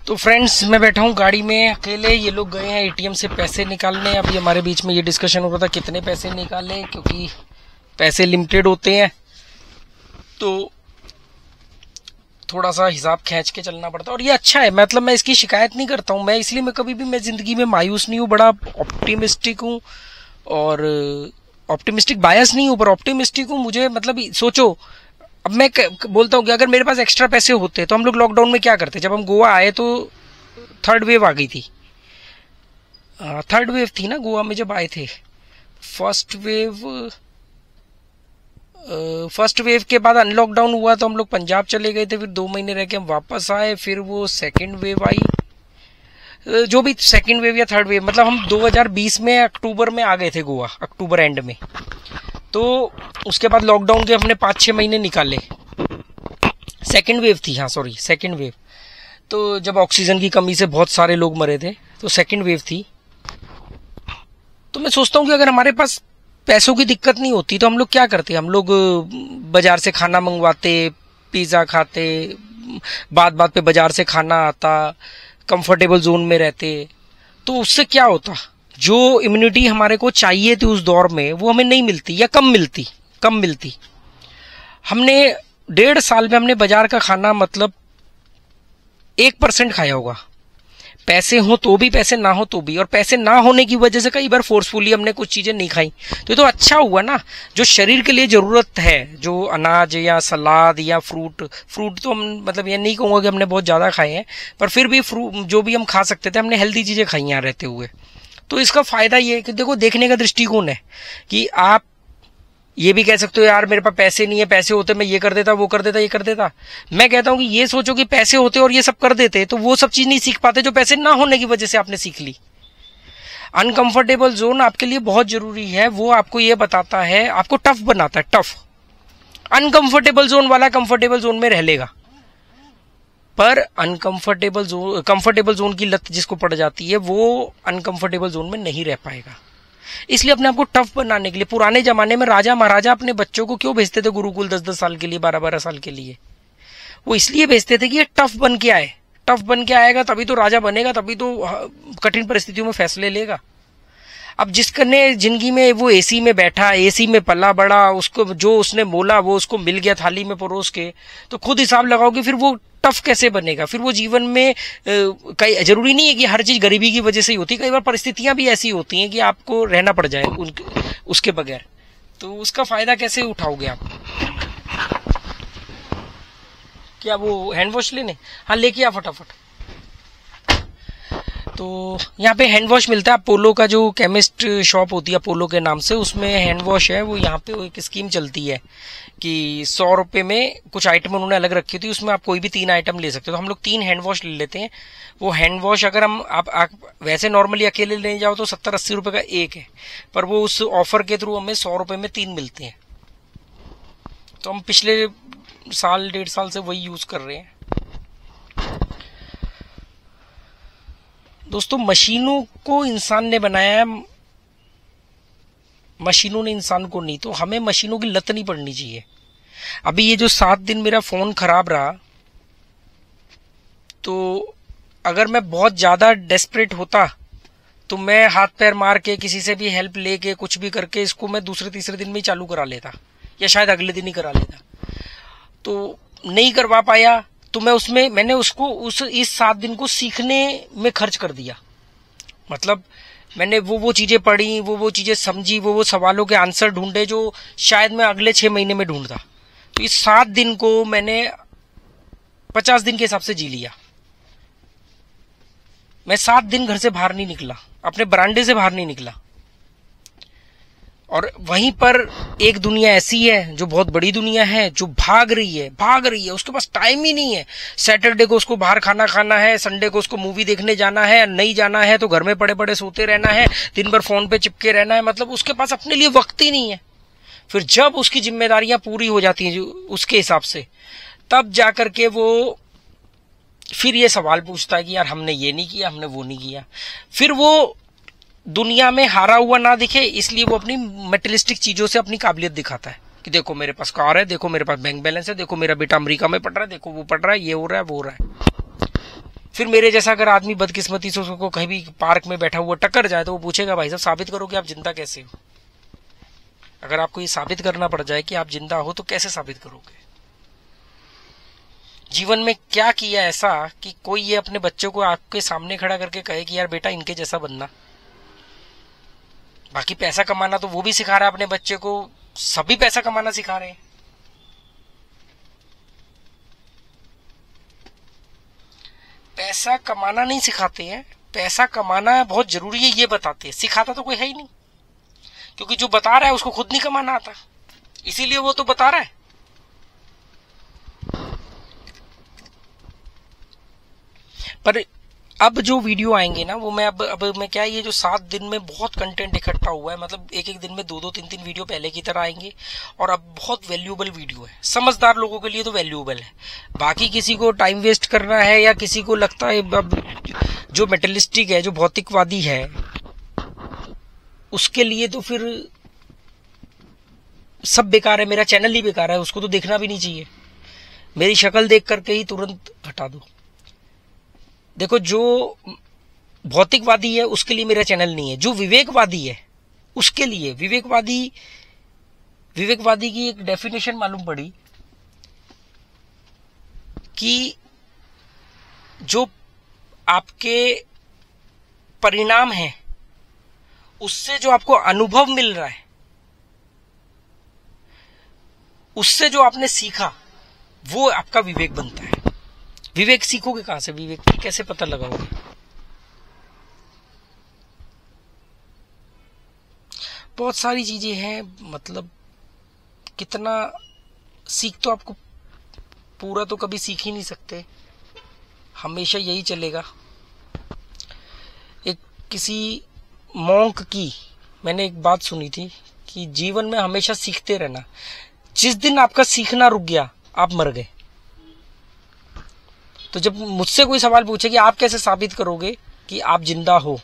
तो फ्रेंड्स, मैं बैठा हूँ गाड़ी में अकेले। ये लोग गए हैं एटीएम से पैसे निकालने। अभी हमारे बीच में ये डिस्कशन हो रहा था कितने पैसे निकालें, क्योंकि पैसे लिमिटेड होते हैं तो थोड़ा सा हिसाब खींच के चलना पड़ता है। और ये अच्छा है, मतलब मैं इसकी शिकायत नहीं करता हूँ। मैं इसलिए मैं कभी भी मैं जिंदगी में मायूस नहीं हूँ, बड़ा ऑप्टिमिस्टिक हूँ और ऑप्टिमिस्टिक बायस नहीं हूँ, पर ऑप्टिमिस्टिक हूँ। मुझे मतलब सोचो, अब मैं बोलता हूँ कि अगर मेरे पास एक्स्ट्रा पैसे होते तो हम लोग लॉकडाउन में क्या करते। जब हम गोवा आए तो थर्ड वेव आ गई थी। थर्ड वेव थी ना गोवा में जब आए थे। फर्स्ट वेव के बाद अनलॉकडाउन हुआ तो हम लोग पंजाब चले गए थे, फिर 2 महीने रह के हम वापस आए। फिर वो सेकेंड वेव आई, जो भी सेकेंड वेव या थर्ड वेव, मतलब हम 2020 में अक्टूबर में आ गए थे गोवा, अक्टूबर एंड में। तो उसके बाद लॉकडाउन के हमने 5-6 महीने निकाले। सेकेंड वेव थी, हाँ सॉरी सेकेंड वेव। तो जब ऑक्सीजन की कमी से बहुत सारे लोग मरे थे, तो सेकेंड वेव थी। तो मैं सोचता हूँ कि अगर हमारे पास पैसों की दिक्कत नहीं होती तो हम लोग क्या करते। हम लोग बाजार से खाना मंगवाते, पिज्जा खाते, बात बात पे बाजार से खाना आता, कंफर्टेबल जोन में रहते। तो उससे क्या होता, जो इम्यूनिटी हमारे को चाहिए थी उस दौर में वो हमें नहीं मिलती या कम मिलती। हमने 1.5 साल में हमने बाजार का खाना मतलब 1% खाया होगा। पैसे हो तो भी, पैसे ना हो तो भी। और पैसे ना होने की वजह से कई बार फोर्सफुली हमने कुछ चीजें नहीं खाई। तो ये तो अच्छा हुआ ना। जो शरीर के लिए जरूरत है, जो अनाज या सलाद या फ्रूट तो हम मतलब ये नहीं कहूंगा कि हमने बहुत ज्यादा खाए हैं, पर फिर भी फ्रूट जो भी हम खा सकते थे हमने हेल्दी चीजें खाई यहाँ रहते हुए। तो इसका फायदा ये है कि देखो, देखने का दृष्टिकोण है कि आप ये भी कह सकते हो यार मेरे पास पैसे नहीं है, पैसे होते मैं ये कर देता, वो कर देता, ये कर देता। मैं कहता हूं कि ये सोचो कि पैसे होते और ये सब कर देते तो वो सब चीज नहीं सीख पाते जो पैसे ना होने की वजह से आपने सीख ली। अनकंफर्टेबल जोन आपके लिए बहुत जरूरी है। वो आपको ये बताता है, आपको टफ बनाता है, टफ। अनकंफर्टेबल जोन वाला कंफर्टेबल जोन में रह लेगा, पर कंफर्टेबल जोन की लत जिसको पड़ जाती है वो अनकंफर्टेबल जोन में नहीं रह पाएगा। इसलिए अपने आप को टफ बनाने के लिए, पुराने जमाने में राजा महाराजा अपने बच्चों को क्यों भेजते थे गुरुकुल 10-10 साल के लिए, 12-12 साल के लिए? वो इसलिए भेजते थे कि ये टफ बन के आए। टफ बन के आएगा तभी तो राजा बनेगा, तभी तो कठिन परिस्थितियों में फैसले लेगा। अब जिसने जिंदगी में वो एसी में बैठा, एसी में पला बड़ा, उसको जो उसने बोला वो उसको मिल गया थाली में परोस के, तो खुद हिसाब लगाओगे फिर वो टफ कैसे बनेगा। फिर वो जीवन में कई जरूरी नहीं है कि हर चीज गरीबी की वजह से ही होती है। कई बार परिस्थितियां भी ऐसी होती हैं कि आपको रहना पड़ जाए उसके बगैर। तो उसका फायदा कैसे उठाओगे आप? क्या वो हैंड वॉश लेने? हाँ लेके आ फटाफट। तो यहाँ पे हैंड वॉश मिलता है। अपोलो का जो केमिस्ट शॉप होती है अपोलो के नाम से, उसमें हैंड वॉश है। वो यहाँ पे एक स्कीम चलती है कि 100 रुपए में कुछ आइटम उन्होंने अलग रखी थी, उसमें आप कोई भी 3 आइटम ले सकते हो। तो हम लोग 3 हैंड वॉश ले लेते हैं। वो हैंड वॉश अगर हम आप वैसे नॉर्मली अकेले ले जाओ तो 70-80 रुपए का एक है, पर वो उस ऑफर के थ्रू हमें 100 रुपए में 3 मिलते हैं। तो हम पिछले साल 1.5 साल से वही यूज कर रहे हैं। दोस्तों, मशीनों को इंसान ने बनाया है, मशीनों ने इंसान को नहीं। तो हमें मशीनों की लत नहीं पड़नी चाहिए। अभी ये जो 7 दिन मेरा फोन खराब रहा, तो अगर मैं बहुत ज्यादा डेस्परेट होता तो मैं हाथ पैर मार के किसी से भी हेल्प लेके कुछ भी करके इसको मैं दूसरे तीसरे दिन में ही चालू करा लेता, या शायद अगले दिन ही करा लेता। तो नहीं करवा पाया तो मैंने उसको इस 7 दिन को सीखने में खर्च कर दिया। मतलब मैंने वो चीजें पढ़ी, वो चीजें समझी, वो सवालों के आंसर ढूंढे जो शायद मैं अगले 6 महीने में ढूंढता। तो इस 7 दिन को मैंने 50 दिन के हिसाब से जी लिया। मैं 7 दिन घर से बाहर नहीं निकला, अपने बरामदे से बाहर नहीं निकला। और वहीं पर एक दुनिया ऐसी है जो बहुत बड़ी दुनिया है, जो भाग रही है, उसके पास टाइम ही नहीं है। सैटरडे को उसको बाहर खाना है, संडे को उसको मूवी देखने जाना है, नहीं जाना है तो घर में पड़े पड़े सोते रहना है, दिन भर फोन पे चिपके रहना है। मतलब उसके पास अपने लिए वक्त ही नहीं है। फिर जब उसकी जिम्मेदारियां पूरी हो जाती हैं उसके हिसाब से, तब जाकर के वो फिर ये सवाल पूछता है कि यार हमने ये नहीं किया, हमने वो नहीं किया। फिर वो दुनिया में हारा हुआ ना दिखे, इसलिए वो अपनी मेटेरियलिस्टिक चीजों से अपनी काबिलियत दिखाता है कि देखो मेरे पास कार है, देखो मेरे पास बैंक बैलेंस है, देखो मेरा बेटा अमेरिका में पढ़ रहा है, देखो वो पढ़ रहा है, ये हो रहा है, वो हो रहा है। फिर मेरे जैसा अगर आदमी बदकिस्मती से उसको कहीं भी पार्क में बैठा हुआ टक्कर जाए तो वो पूछेगा भाई साहब साबित करो कि आप जिंदा कैसे हो। अगर आपको ये साबित करना पड़ जाए कि आप जिंदा हो तो कैसे साबित करोगे? जीवन में क्या किया ऐसा कि कोई ये अपने बच्चों को आपके सामने खड़ा करके कहे कि यार बेटा इनके जैसा बनना। बाकी पैसा कमाना तो वो भी सिखा रहा है अपने बच्चे को, सभी पैसा कमाना सिखा रहे हैं। पैसा कमाना नहीं सिखाते हैं, पैसा कमाना बहुत जरूरी है ये बताते हैं, सिखाता तो कोई है ही नहीं। क्योंकि जो बता रहा है उसको खुद नहीं कमाना आता, इसीलिए वो तो बता रहा है। पर अब जो वीडियो आएंगे ना वो मैं अब मैं क्या, ये जो 7 दिन में बहुत कंटेंट इकट्ठा हुआ है, मतलब एक एक दिन में 2-2 3-3 वीडियो पहले की तरह आएंगे। और अब बहुत वैल्यूएबल वीडियो है, समझदार लोगों के लिए तो वैल्यूएबल है। बाकी किसी को टाइम वेस्ट करना है या किसी को लगता है अब जो मेटलिस्टिक है, जो भौतिकवादी है, उसके लिए तो फिर सब बेकार है, मेरा चैनल ही बेकार है, उसको तो देखना भी नहीं चाहिए। मेरी शक्ल देख करके ही तुरंत हटा दो। देखो, जो भौतिकवादी है उसके लिए मेरा चैनल नहीं है, जो विवेकवादी है उसके लिए। विवेकवादी की एक डेफिनेशन मालूम पड़ी कि जो आपके परिणाम है उससे जो आपको अनुभव मिल रहा है, उससे जो आपने सीखा, वो आपका विवेक बनता है। विवेक सीखोगे कहां से? विवेक कैसे पता लगाओगे? बहुत सारी चीजें हैं, मतलब कितना सीख तो आपको पूरा तो कभी सीख ही नहीं सकते, हमेशा यही चलेगा। एक किसी मॉन्क की मैंने एक बात सुनी थी कि जीवन में हमेशा सीखते रहना, जिस दिन आपका सीखना रुक गया आप मर गए। तो जब मुझसे कोई सवाल पूछे कि आप कैसे साबित करोगे कि आप जिंदा हो,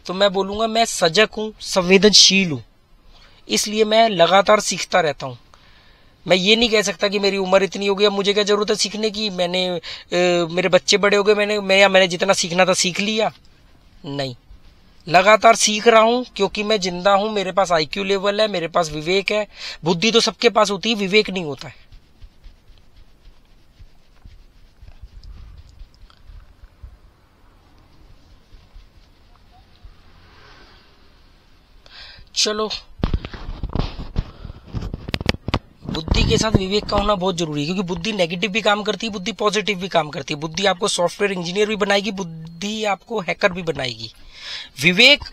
तो मैं बोलूंगा मैं सजग हूं, संवेदनशील हूं, इसलिए मैं लगातार सीखता रहता हूं। मैं ये नहीं कह सकता कि मेरी उम्र इतनी हो गई अब मुझे क्या जरूरत है सीखने की, मेरे बच्चे बड़े हो गए, मैंने जितना सीखना था सीख लिया। नहीं, लगातार सीख रहा हूं क्योंकि मैं जिंदा हूं, मेरे पास IQ लेवल है, मेरे पास विवेक है। बुद्धि तो सबके पास होती है, विवेक नहीं होता है। चलो, बुद्धि के साथ विवेक का होना बहुत जरूरी है, क्योंकि बुद्धि नेगेटिव भी काम करती है, बुद्धि पॉजिटिव भी काम करती है। बुद्धि आपको सॉफ्टवेयर इंजीनियर भी बनाएगी, बुद्धि आपको हैकर भी बनाएगी। विवेक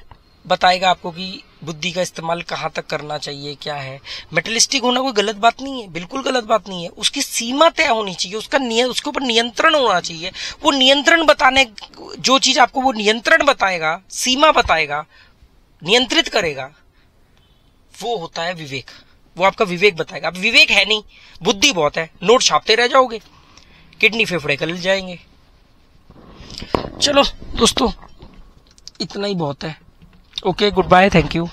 बताएगा आपको कि बुद्धि का इस्तेमाल कहां तक करना चाहिए, क्या है। मेटलिस्टिक होना कोई गलत बात नहीं है, बिल्कुल गलत बात नहीं है। उसकी सीमा तय होनी चाहिए, उसके ऊपर नियंत्रण होना चाहिए। वो नियंत्रण बताने, जो चीज आपको वो नियंत्रण बताएगा, सीमा बताएगा, नियंत्रित करेगा, वो होता है विवेक। वो आपका विवेक बताएगा। अब विवेक है नहीं, बुद्धि बहुत है, नोट छापते रह जाओगे, किडनी फेफड़े गल जाएंगे। चलो दोस्तों, इतना ही बहुत है। Okay, goodbye, thank you.